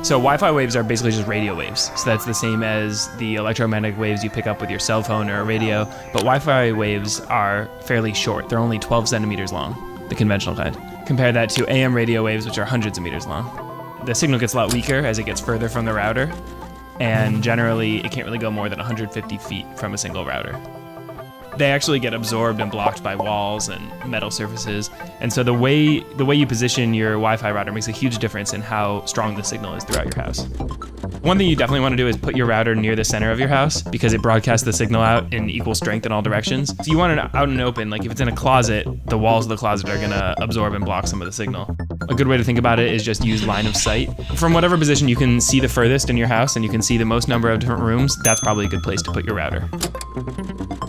So Wi-Fi waves are basically just radio waves. So that's the same as the electromagnetic waves you pick up with your cell phone or a radio. But Wi-Fi waves are fairly short. They're only 12 centimeters long, the conventional kind. Compare that to AM radio waves, which are hundreds of meters long. The signal gets a lot weaker as it gets further from the router. And generally, it can't really go more than 150 feet from a single router. They actually get absorbed and blocked by walls and metal surfaces. And so the way you position your Wi-Fi router makes a huge difference in how strong the signal is throughout your house. One thing you definitely want to do is put your router near the center of your house because it broadcasts the signal out in equal strength in all directions. So you want it out and open. Like if it's in a closet, the walls of the closet are gonna absorb and block some of the signal. A good way to think about it is just use line of sight. From whatever position you can see the furthest in your house and you can see the most number of different rooms, that's probably a good place to put your router.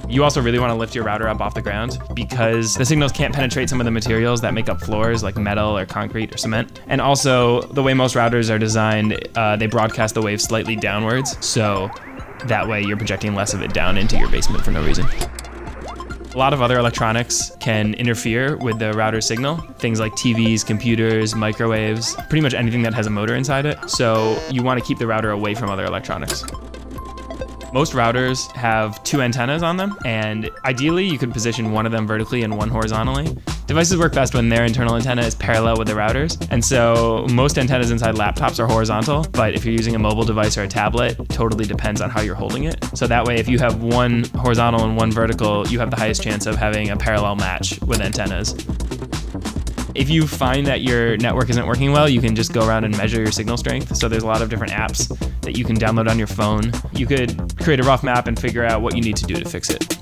You also really want to lift your router up off the ground because the signals can't penetrate some of the materials that make up floors like metal or concrete or cement. And also, the way most routers are designed, they broadcast the wave slightly downwards, so that way you're projecting less of it down into your basement for no reason. A lot of other electronics can interfere with the router signal. Things like TVs, computers, microwaves, pretty much anything that has a motor inside it. So you want to keep the router away from other electronics. Most routers have 2 antennas on them, and ideally you could position one of them vertically and one horizontally. Devices work best when their internal antenna is parallel with the routers, and so most antennas inside laptops are horizontal, but if you're using a mobile device or a tablet, it totally depends on how you're holding it. So that way, if you have one horizontal and one vertical, you have the highest chance of having a parallel match with antennas. If you find that your network isn't working well, you can just go around and measure your signal strength. So there's a lot of different apps that you can download on your phone. You could create a rough map and figure out what you need to do to fix it.